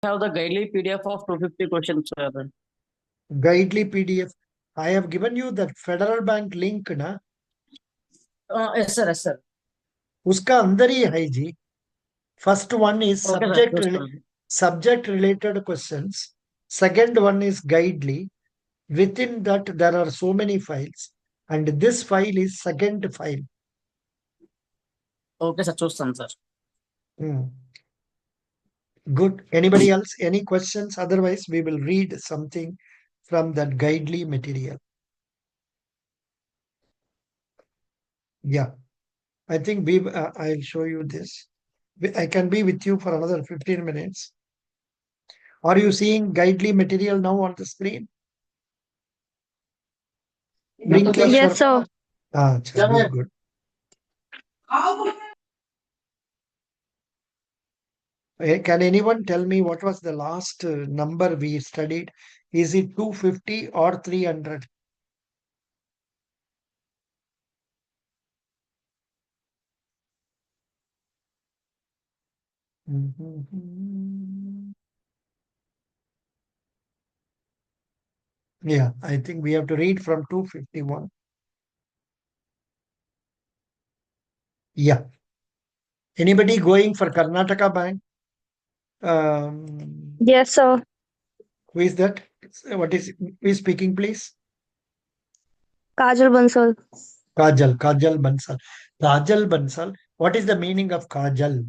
have the guidely PDF of 250 questions, sir. Guidely PDF. I have given you that Federal Bank link ना, Yes, sir. Yes, sir. उसका अंदर ही है जी. First one is Okay, sir. subject related questions. Second one is guidely. Within that there are so many files, and this file is second file. Okay, sir. చూస్తాను, sir. Good. Anybody else? Any questions? Otherwise, we will read something from that guidely material. Yeah, I think I'll show you this. I can be with you for another 15 minutes. Are you seeing guidely material now on the screen? Yes, sir. Good, good. Can anyone tell me what was the last number we studied? Is it 250 or 300? Yeah, I think we have to read from 251. Yeah. Anybody going for Karnataka Bank? Yes, sir. Who is that? Who is speaking, please? Kajal Bansal. Kajal Bansal. Kajal Bansal. What is the meaning of Kajal?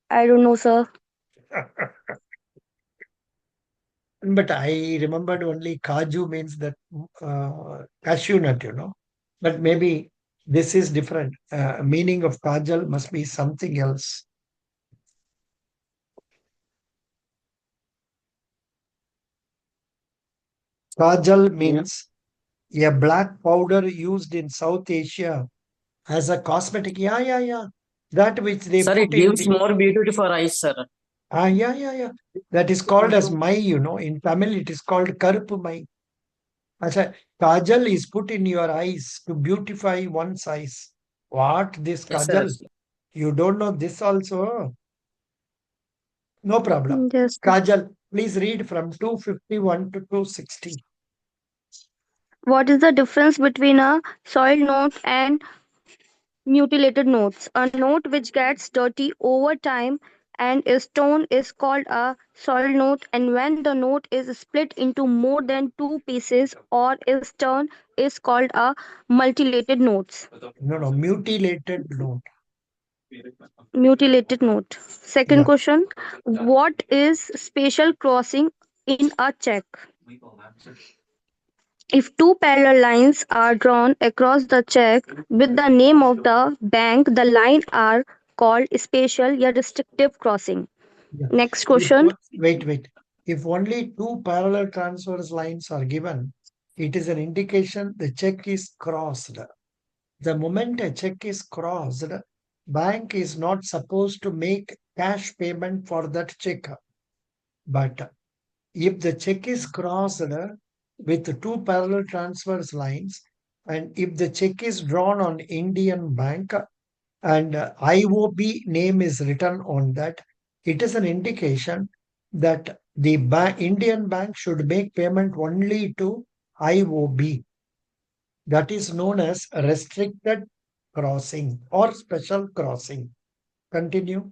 I don't know, sir. But I remembered only Kaju means that cashew nut, But maybe this is different. Meaning of Kajal must be something else. Kajal means a black powder used in South Asia as a cosmetic. Yeah. That which they Sir, it put in gives more beauty for eyes, sir. Yeah. That is called as mai, In Tamil, it is called karupu mai. Acha, kajal is put in your eyes to beautify one's eyes. What? This Yes, sir. kajal? You don't know this also? No problem. Yes. Kajal, please read from 251 to 260. What is the difference between a soiled note and mutilated notes? A note which gets dirty over time and is torn is called a soiled note, and when the note is split into more than two pieces or is torn is called a mutilated notes. No, mutilated note. Mutilated note. Second Yeah. question: what is spatial crossing in a check? If two parallel lines are drawn across the check with the name of the bank, the lines are called spatial or restrictive crossing. Yeah. Next question. Wait. If only two parallel transverse lines are given, it is an indication the check is crossed. The moment a check is crossed, bank is not supposed to make cash payment for that check. But if the check is crossed with two parallel transverse lines, and if the check is drawn on Indian bank and IOB name is written on that, it is an indication that the Indian bank should make payment only to IOB. That is known as restricted crossing or special crossing. Continue.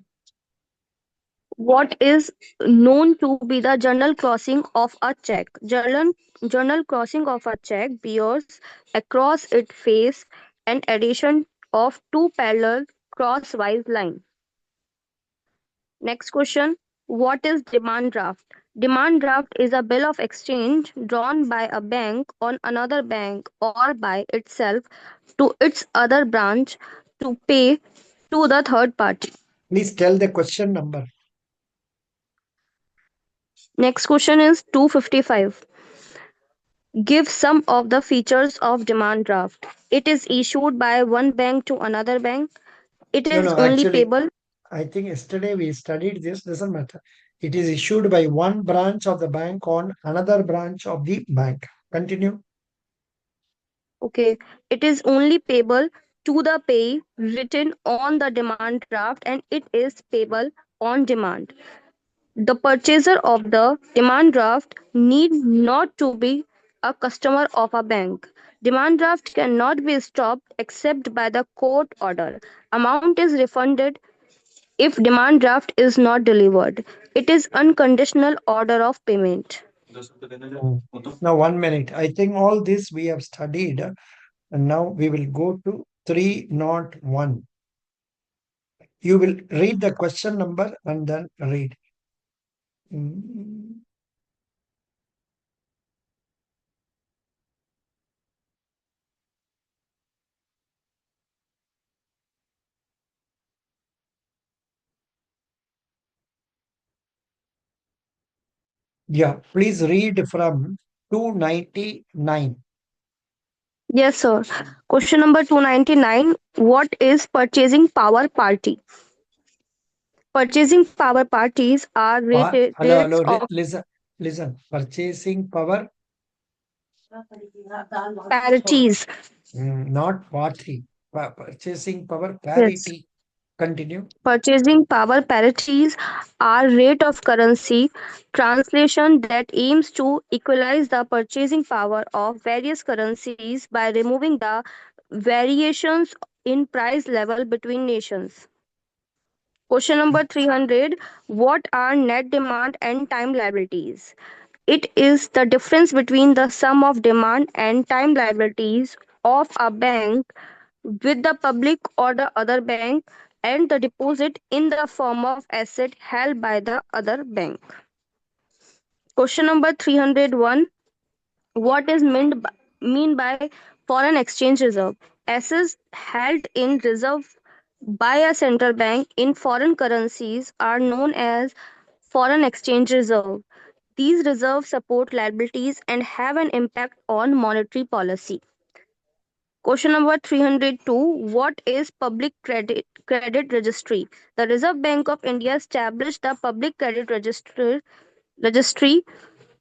What is known to be the journal crossing of a check? Journal crossing of a check bears across its face an addition of two parallel crosswise lines. Next question. What is demand draft? Demand draft is a bill of exchange drawn by a bank on another bank or by itself to its other branch to pay to the third party. Please tell the question number. Next question is 255. Give some of the features of demand draft. It is issued by one bank to another bank. It is No, only actually, payable. I think yesterday we studied this, doesn't matter. It is issued by one branch of the bank on another branch of the bank. Continue. Okay. It is only payable to the pay written on the demand draft, and it is payable on demand. The purchaser of the demand draft need not to be a customer of a bank. Demand draft cannot be stopped except by the court order. Amount is refunded if demand draft is not delivered. It is unconditional order of payment. Now, 1 minute. I think all this we have studied, and now we will go to 301. You will read the question number and then read. Mm. Yeah, please read from 299. Yes, sir. Question number 299. What is purchasing power party? Purchasing power parties are rates Hello, of listen. Purchasing power, parities. not party. Purchasing power Yes. parity. Continue. Purchasing power parities are rate of currency translation that aims to equalize the purchasing power of various currencies by removing the variations in price level between nations. Question number 300. What are net demand and time liabilities? It is the difference between the sum of demand and time liabilities of a bank with the public or the other bank and the deposit in the form of asset held by the other bank. Question number 301. What is mean by foreign exchange reserve? Assets held in reserve by a central bank in foreign currencies are known as foreign exchange reserve. These reserves support liabilities and have an impact on monetary policy. Question number 302. What is public credit registry? The Reserve Bank of India established the public credit registry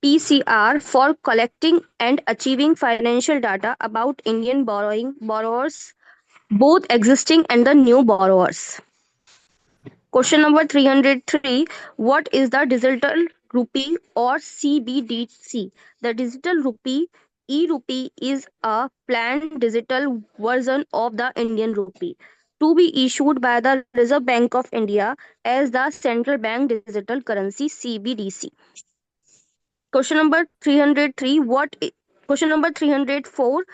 PCR for collecting and achieving financial data about Indian borrowers, both existing and the new borrowers. Question number 303. What is the digital rupee or CBDC? The digital rupee e-rupee is a planned digital version of the Indian rupee to be issued by the Reserve Bank of India as the central bank digital currency CBDC. Question number 303. Question number 304.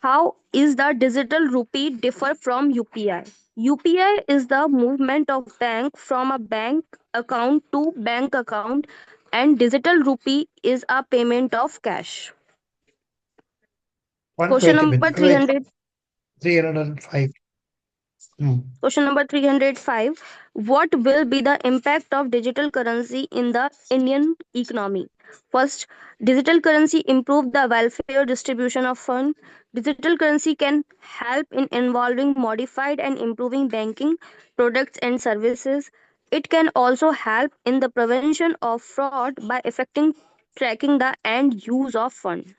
How is the digital rupee differ from UPI? UPI is the movement of bank from a bank account to bank account and digital rupee is a payment of cash. Question Wait a number minute. Wait. 300. 305. Hmm. Question number 305. What will be the impact of digital currency in the Indian economy? First, digital currency improve the welfare distribution of fund. Digital currency can help in involving modified and improving banking products and services. It can also help in the prevention of fraud by affecting tracking the end use of fund.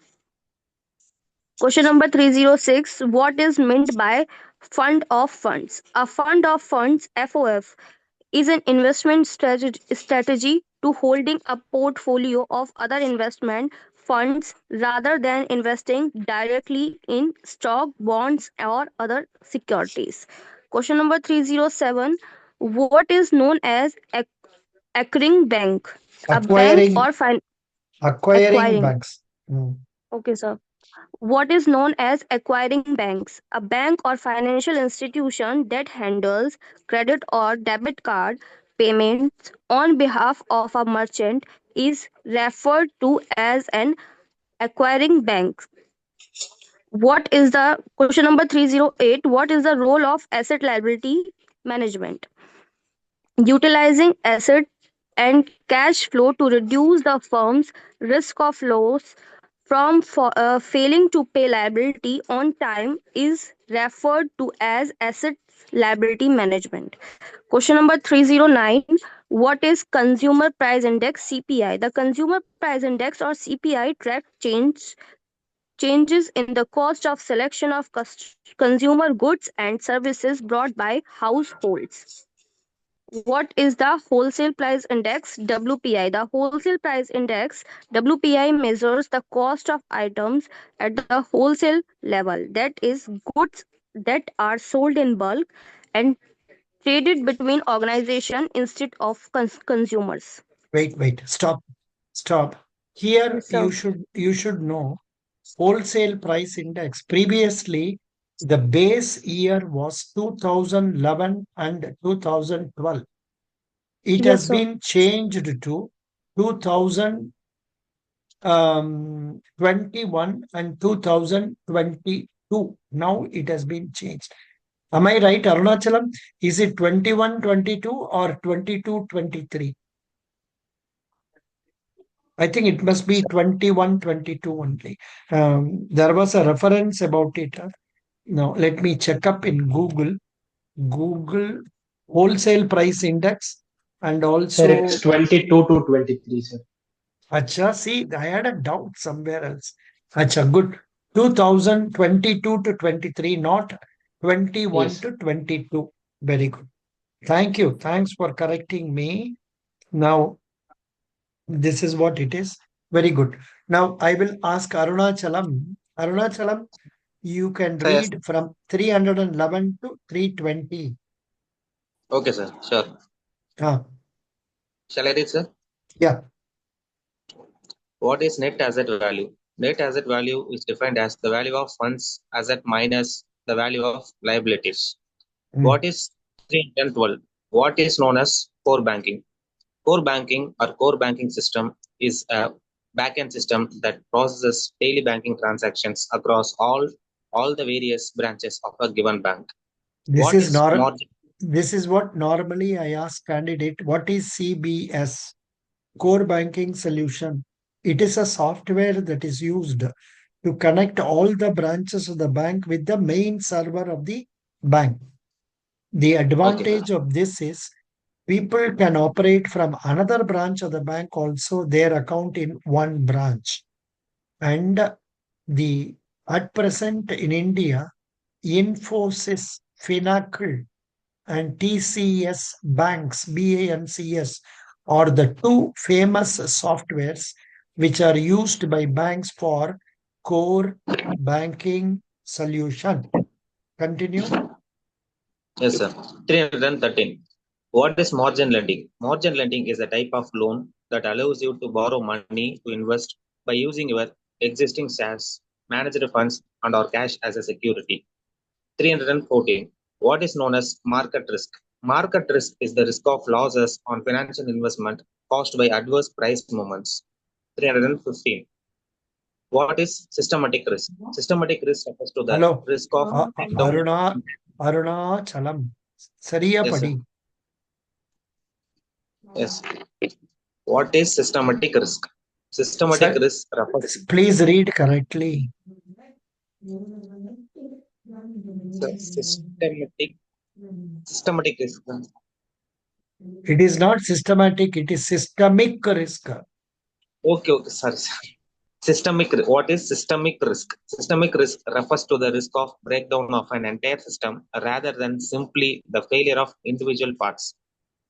Question number 306. What is meant by fund of funds? A fund of funds, FOF, is an investment strategy to holding a portfolio of other investment funds rather than investing directly in stock, bonds, or other securities. Question number 307. What is known as acquiring bank? A bank Acquiring, or acquiring acquiring. banks. Hmm. Okay, sir. What is known as acquiring banks? A bank or financial institution that handles credit or debit card payments on behalf of a merchant is referred to as an acquiring bank. What is the question number 308? What is the role of asset liability management? Utilizing asset and cash flow to reduce the firm's risk of loss from failing to pay liability on time is referred to as asset liability management. Question number 309. What is consumer price index CPI? The consumer price index or CPI track changes in the cost of selection of consumer goods and services brought by households. What is the wholesale price index WPI? The wholesale price index WPI measures the cost of items at the wholesale level, that is goods that are sold in bulk and traded between organizations instead of consumers. Wait, stop. Here Yes, sir. you should know wholesale price index. Previously, the base year was 2011 and 2012. It Yes, has sir. been changed to 2021 and 2022. Now it has been changed. Am I right, Arunachalam? Is it 21-22 or 22-23? I think it must be 21-22 only. There was a reference about it. Now, let me check up in Google. Google wholesale price index and Sir, also, it's 22 to 23, sir. Acha, see, I had a doubt somewhere else. Acha, good. 2022 to 23, not 21 Yes. to 22. Very good. Thank you. Thanks for correcting me. Now, this is what it is. Very good. Now, I will ask Arunachalam. Arunachalam, you can Sir, yes. read from 311 to 320. Okay, sir. Sure. Ah, Shall I read, sir? yeah. What is net asset value? Net asset value is defined as the value of funds asset minus the value of liabilities. What is 312? What is known as core banking? Core banking or core banking system is a backend system that processes daily banking transactions across all the various branches of a given bank. This What is is nor margin? this is what normally I ask candidate. What is CBS? Core banking solution. It is a software that is used to connect all the branches of the bank with the main server of the bank. The Okay, advantage sir. of this is people can operate from another branch of the bank also their account in one branch. And the at present in India, Infosys, Finacle, and TCS Banks, BANCS, are the two famous softwares which are used by banks for core banking solution. Continue. Yes, sir. 313. What is margin lending? Margin lending is a type of loan that allows you to borrow money to invest by using your existing shares, managed funds, and or cash as a security. 314. What is known as market risk? Market risk is the risk of losses on financial investment caused by adverse price movements. 315. What is systematic risk? Systematic risk refers to the Hello. risk of breakdown. Aruna Chalam. Sariya Yes, sir. Padi. Yes. What is systematic risk? Systematic Sir, risk refers please read correctly. to systematic risk. It is not systematic, it is systemic risk. Okay, sorry, sir. What is systemic risk? Systemic risk refers to the risk of breakdown of an entire system rather than simply the failure of individual parts.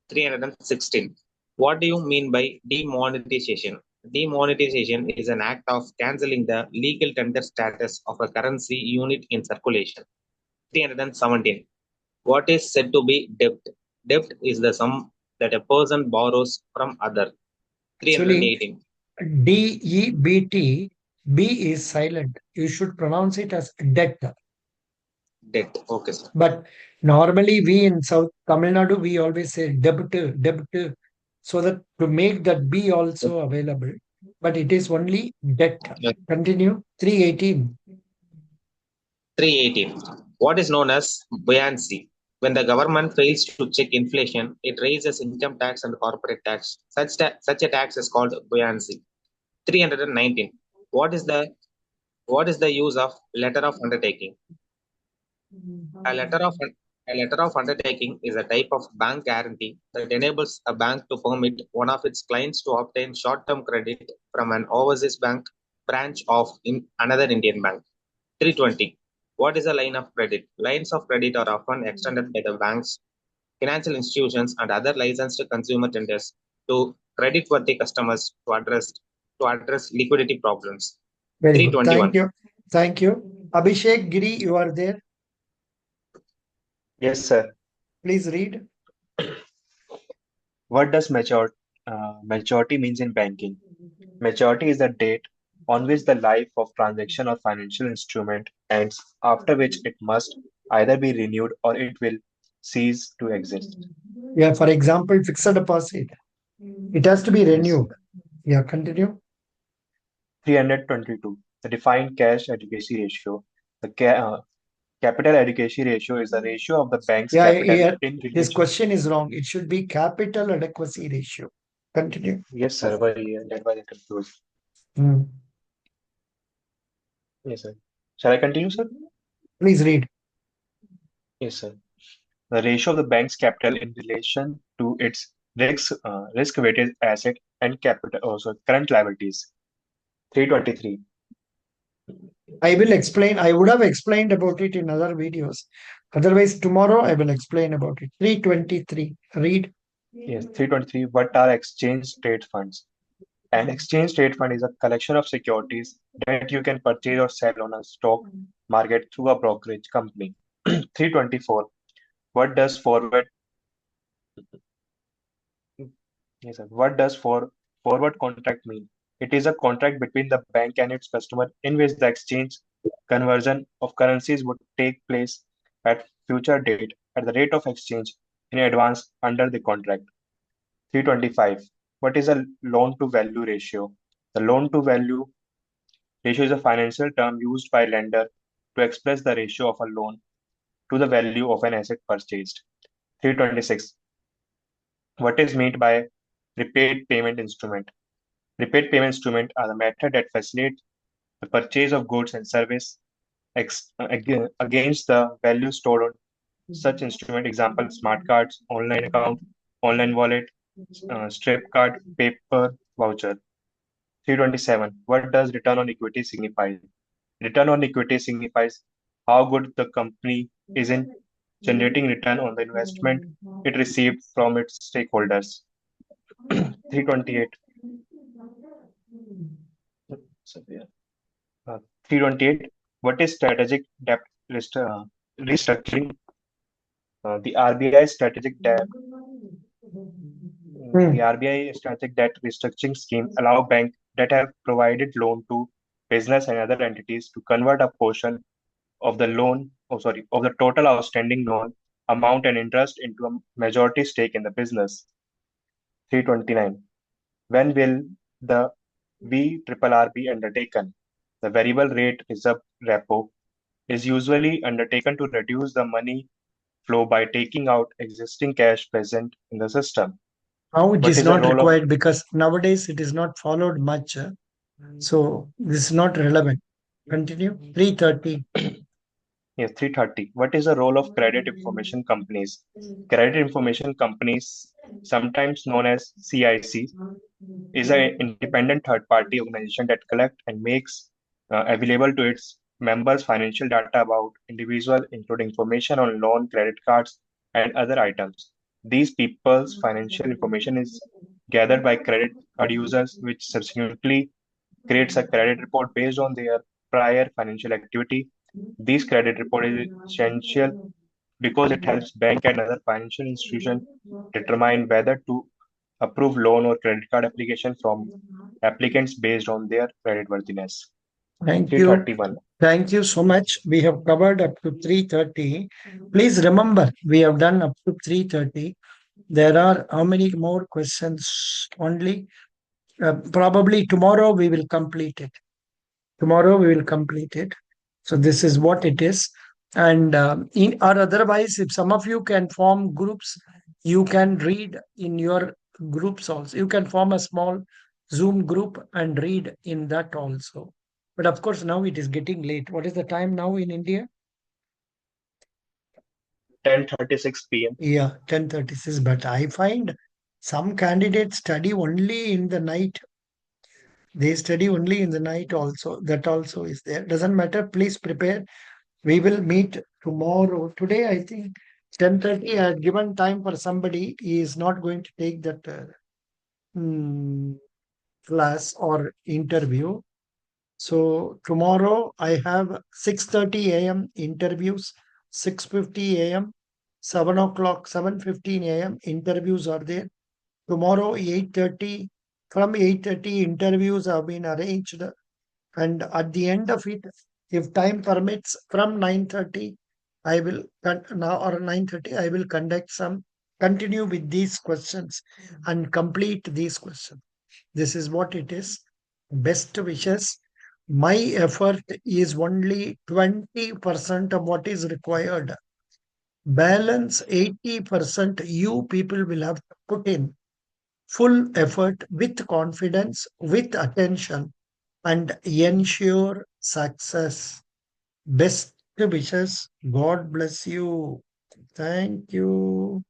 316. What do you mean by demonetization? Demonetization is an act of cancelling the legal tender status of a currency unit in circulation. 317. What is said to be debt? Debt is the sum that a person borrows from other. Actually, 318. DEBT, B is silent. You should pronounce it as debt. Debt. Okay, sir. But normally we in South Tamil Nadu, we always say debt, so that to make that B also available. But it is only debt. Yeah. Continue. 318. 318. What is known as buoyancy? When the government fails to check inflation, it raises income tax and corporate tax. Such a tax is called buoyancy. 319. What is the use of letter of undertaking? A letter of undertaking is a type of bank guarantee that enables a bank to permit one of its clients to obtain short-term credit from an overseas bank branch of another Indian bank. 320. What is a line of credit? Lines of credit are often extended by the banks financial institutions, and other licensed consumer tenders to creditworthy customers to address liquidity problems. Very good. 321. Thank you. Thank you. Abhishek Giri, you are there. Yes, sir. Please read. What does maturity means in banking? Maturity is the date on which the life of transaction or financial instrument ends, after which it must either be renewed or it will cease to exist. Yeah, for example, fixed deposit. It has to be Yes. renewed. Yeah, continue. 322. The defined cash adequacy ratio. The capital adequacy ratio is the ratio of the bank's Yeah, capital yeah. in This relation. question is wrong. It should be capital adequacy ratio. Continue. Yes, sir. That was confused. Hmm. Yes, sir. Shall I continue, sir? Please read. Yes, sir. The ratio of the bank's capital in relation to its risk-weighted asset and capital, also current liabilities. 323. I will explain. I would have explained about it in other videos. Otherwise, tomorrow I will explain about it. 323. Read. Yes, 323. What are exchange traded funds? An exchange traded fund is a collection of securities that you can purchase or sell on a stock market through a brokerage company. 324. What does forward Yes, sir. What does forward contract mean? It is a contract between the bank and its customer in which the exchange conversion of currencies would take place at future date at the rate of exchange in advance under the contract. 325. What is a loan to value ratio? The loan to value ratio is a financial term used by lender to express the ratio of a loan to the value of an asset purchased. 326. What is meant by prepaid payment instrument? Prepaid payment instruments are the method that facilitate the purchase of goods and service against the value stored on such instrument. Example: smart cards, online account, online wallet, strip card, paper voucher. 327. What does return on equity signify? Return on equity signifies how good the company is in generating return on the investment it received from its stakeholders. 328. So, yeah. 328. What is strategic debt restructuring? The RBI strategic debt Hmm. the RBI strategic debt restructuring scheme allow banks that have provided loan to business and other entities to convert a portion of the of the total outstanding loan amount and interest into a majority stake in the business. 329. When will the VRRR be undertaken? The variable rate reserve repo is usually undertaken to reduce the money flow by taking out existing cash present in the system. Now it What is is the not role of required because nowadays it is not followed much. So this is not relevant. Continue. 330. Yes, 330. What is the role of credit information companies? Credit information companies, sometimes known as CIC, is an independent third-party organization that collects and makes available to its members financial data about individuals, including information on loan, credit cards, and other items. These people's financial information is gathered by credit card users, which subsequently creates a credit report based on their prior financial activity. This credit report is essential because it helps bank and other financial institutions determine whether to approve loan or credit card application from applicants based on their creditworthiness. Thank you. 331. Thank you so much. We have covered up to 330. Please remember, we have done up to 330. There are how many more questions only? Probably tomorrow we will complete it. Tomorrow we will complete it. So this is what it is. And in or otherwise, if some of you can form groups, you can read in your groups also. You can form a small Zoom group and read in that also. But of course, now it is getting late. What is the time now in India? 10:36 p.m. Yeah, 10:36. But I find some candidates study only in the night. They study only in the night also. That also is there. Doesn't matter. Please prepare. We will meet tomorrow. Today, I think 10:30, I had given time for somebody. He is not going to take that class or interview. So tomorrow I have 6:30 a.m. interviews, 6:50 a.m., 7 o'clock, 7:15 a.m. interviews are there. Tomorrow 8:30, from 8:30 interviews have been arranged, and at the end of it, if time permits, from 9:30 I will now or 9:30 I will continue with these questions and complete these questions. This is what it is. Best wishes. My effort is only 20% of what is required. Balance 80% you people will have to put in full effort with confidence, with attention, and ensure success. Best wishes. God bless you. Thank you.